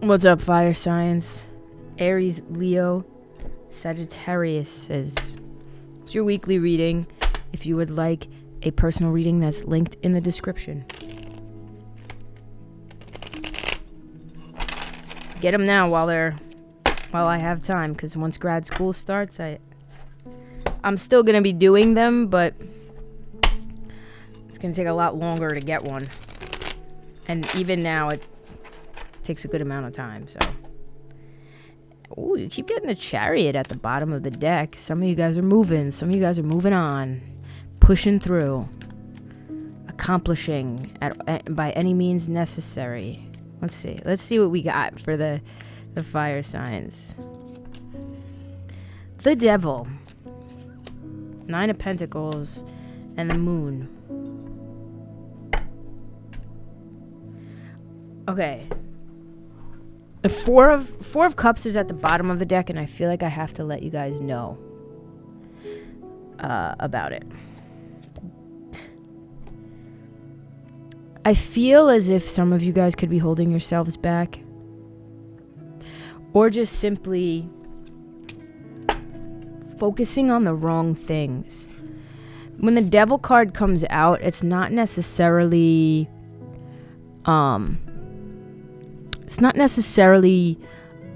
What's up, fire signs? Aries, Leo, Sagittarius it's your weekly reading. If you would like a personal reading, that's linked in the description. Get them now while I have time, because once grad school starts, I'm still gonna be doing them, but it's gonna take a lot longer to get one. And even now, it takes a good amount of time. So, ooh, you keep getting the Chariot at the bottom of the deck. Some of you guys are moving. Some of you guys are moving on, pushing through, accomplishing by any means necessary. Let's see what we got for the fire signs. The Devil, 9 of Pentacles, and the Moon. Okay. The four of Cups is at the bottom of the deck, and I feel like I have to let you guys know about it. I feel as if some of you guys could be holding yourselves back, or just simply focusing on the wrong things. When the Devil card comes out, it's not necessarily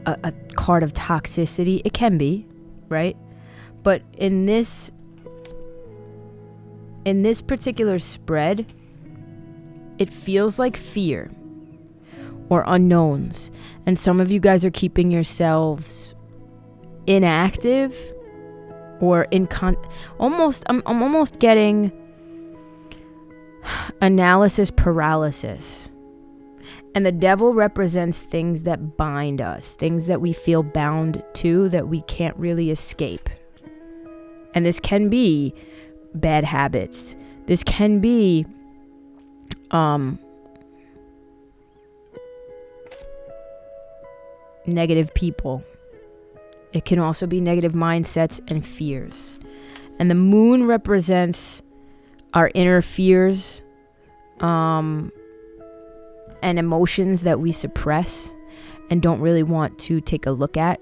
a card of toxicity. It can be, right? But in this particular spread, it feels like fear or unknowns. And some of you guys are keeping yourselves inactive or I'm almost getting analysis paralysis. And the Devil represents things that bind us, things that we feel bound to, that we can't really escape. And this can be bad habits. This can be negative people. It can also be negative mindsets and fears. And the Moon represents our inner fears, and emotions that we suppress and don't really want to take a look at.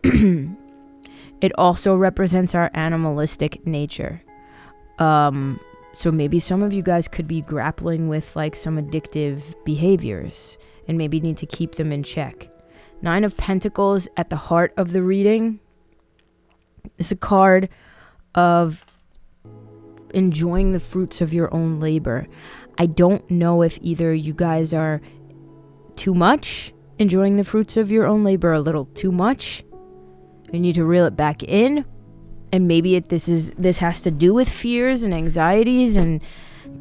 It also represents our animalistic nature. So maybe some of you guys could be grappling with like some addictive behaviors and maybe need to keep them in check. 9 of Pentacles at the heart of the reading is a card of enjoying the fruits of your own labor. I don't know if either you guys are too much enjoying the fruits of your own labor, a little too much. You need to reel it back in. And maybe this has to do with fears and anxieties and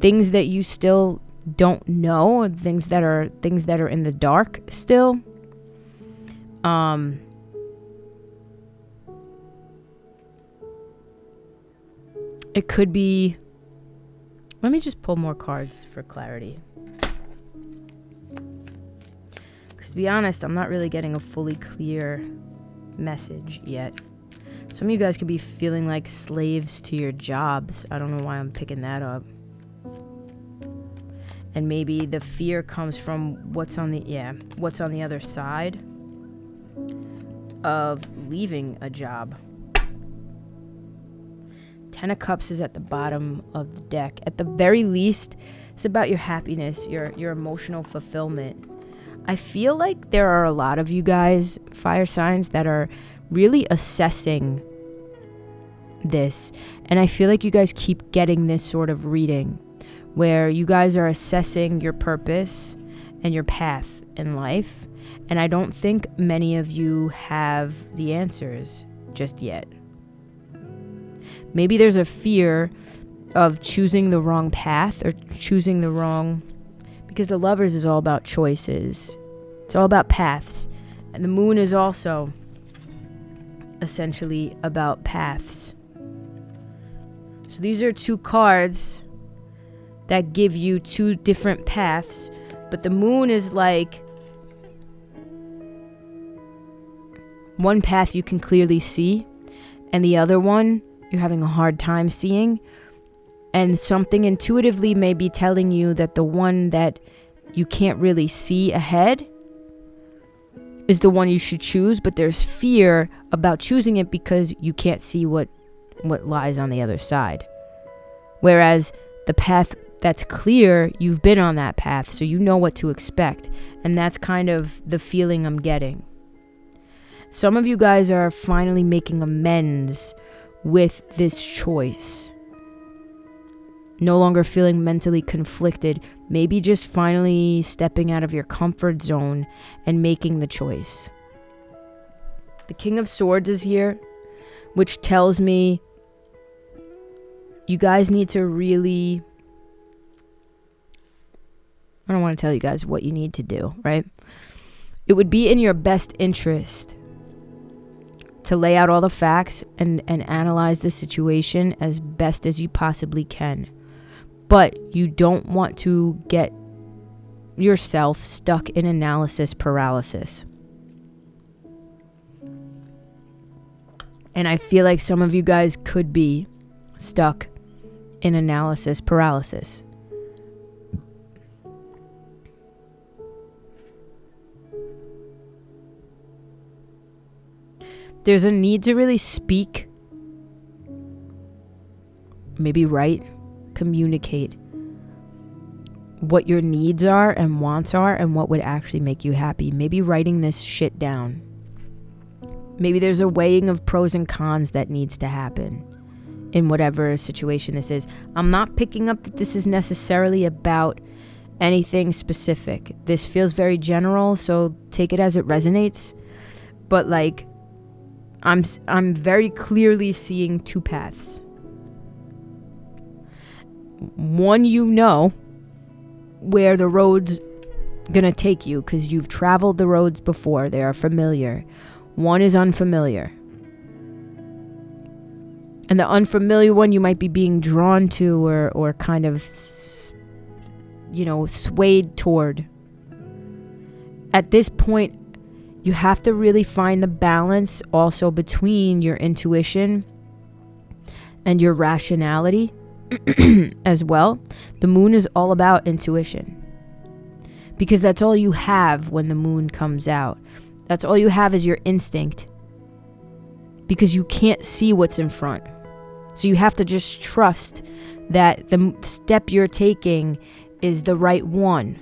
things that you still don't know, things that are in the dark still. It could be. Let me just pull more cards for clarity. Because to be honest, I'm not really getting a fully clear message yet. Some of you guys could be feeling like slaves to your jobs. I don't know why I'm picking that up. And maybe the fear comes from what's on the other side of leaving a job. 10 of Cups is at the bottom of the deck. At the very least, it's about your happiness, your emotional fulfillment. I feel like there are a lot of you guys, fire signs, that are really assessing this. And I feel like you guys keep getting this sort of reading where you guys are assessing your purpose and your path in life. And I don't think many of you have the answers just yet. Maybe there's a fear of choosing the wrong path or choosing the wrong, because the Lovers is all about choices. It's all about paths. And the Moon is also essentially about paths. So these are 2 cards that give you 2 different paths, but the Moon is like one path you can clearly see, and the other one you're having a hard time seeing, and something intuitively may be telling you that the one that you can't really see ahead is the one you should choose, but there's fear about choosing it because you can't see what lies on the other side. Whereas the path that's clear, you've been on that path, so you know what to expect. And that's kind of the feeling I'm getting. Some of you guys are finally making amends with this choice. No longer feeling mentally conflicted. Maybe just finally stepping out of your comfort zone and making the choice. The King of Swords is here, which tells me you guys need to really... I don't want to tell you guys what you need to do, right? It would be in your best interest to lay out all the facts and analyze the situation as best as you possibly can. But you don't want to get yourself stuck in analysis paralysis. And I feel like some of you guys could be stuck in analysis paralysis. There's a need to really speak, maybe write, communicate what your needs are and wants are and what would actually make you happy. Maybe writing this shit down. Maybe there's a weighing of pros and cons that needs to happen in whatever situation this is. I'm not picking up that this is necessarily about anything specific. This feels very general, so take it as it resonates. But like, I'm very clearly seeing two paths. One, you know where the road's gonna take you because you've traveled the roads before. They are familiar. One is unfamiliar. And the unfamiliar one you might be being drawn to or kind of, swayed toward. At this point, you have to really find the balance also between your intuition and your rationality as well. The moon is all about intuition because that's all you have when the moon comes out. That's all you have is your instinct because you can't see what's in front. So you have to just trust that the step you're taking is the right one.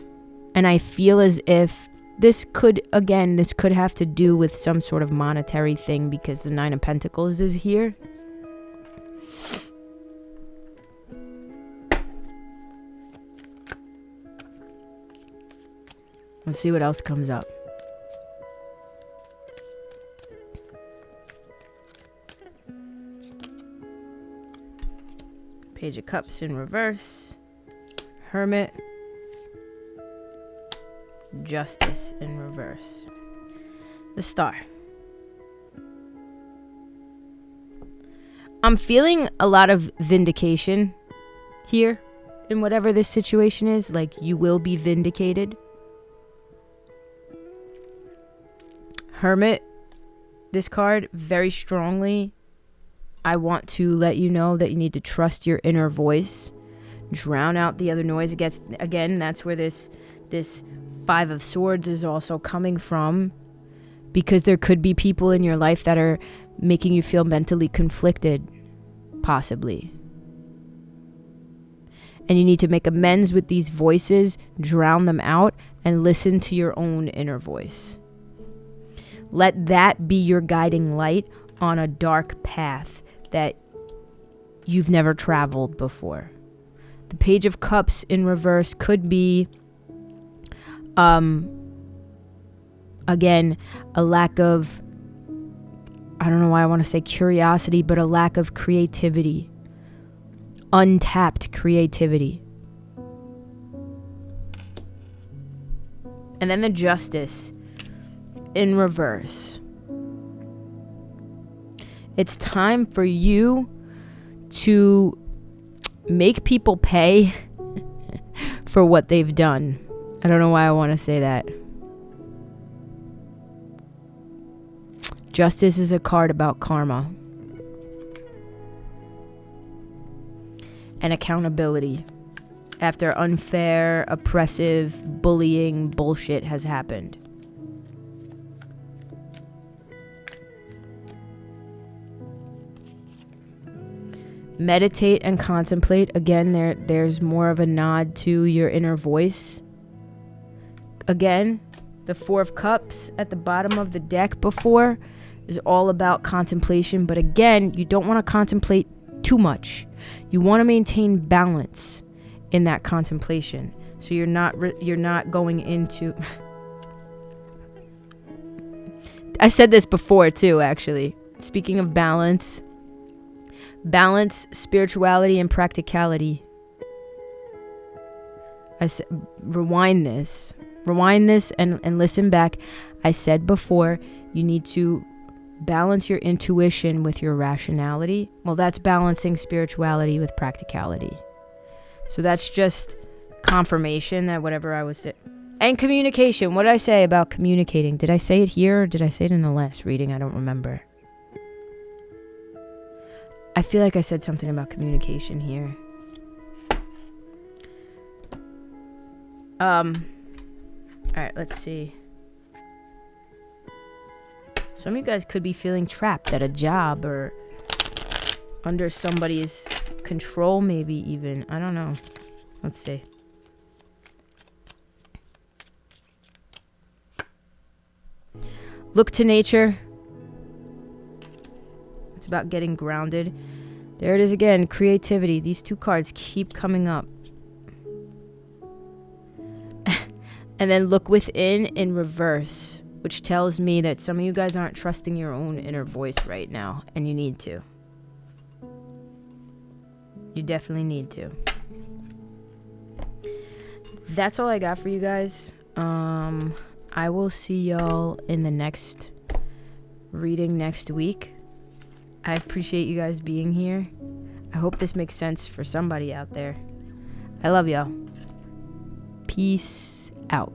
And I feel as if this could have to do with some sort of monetary thing because the Nine of Pentacles is here. Let's see what else comes up. Page of Cups in reverse. Hermit. Justice in reverse. The Star. I'm feeling a lot of vindication here in whatever this situation is. Like, you will be vindicated. Hermit, this card, very strongly, I want to let you know that you need to trust your inner voice. Drown out the other noise. Again, that's where this Five of Swords is also coming from, because there could be people in your life that are making you feel mentally conflicted, possibly. And you need to make amends with these voices, drown them out, and listen to your own inner voice. Let that be your guiding light on a dark path that you've never traveled before. The Page of Cups in reverse could be again, a lack of, I don't know why I want to say curiosity, but a lack of creativity. Untapped creativity. And then the Justice in reverse. It's time for you to make people pay for what they've done. I don't know why I want to say that. Justice is a card about karma and accountability after unfair, oppressive, bullying bullshit has happened. Meditate and contemplate. Again, there's more of a nod to your inner voice. Again, the Four of Cups at the bottom of the deck before is all about contemplation. But again, you don't want to contemplate too much. You want to maintain balance in that contemplation. So you're not going into... I said this before too, actually. Speaking of balance, spirituality, and practicality. Rewind this and listen back. I said before, you need to balance your intuition with your rationality. Well, that's balancing spirituality with practicality. So that's just confirmation that whatever I was saying. And communication. What did I say about communicating? Did I say it here or did I say it in the last reading? I don't remember. I feel like I said something about communication here. Alright, let's see. Some of you guys could be feeling trapped at a job or under somebody's control, maybe even. I don't know. Let's see. Look to nature. It's about getting grounded. There it is again, creativity. These two cards keep coming up. And then look within in reverse, which tells me that some of you guys aren't trusting your own inner voice right now, and you need to. You definitely need to. That's all I got for you guys. I will see y'all in the next reading next week. I appreciate you guys being here. I hope this makes sense for somebody out there. I love y'all. Peace out.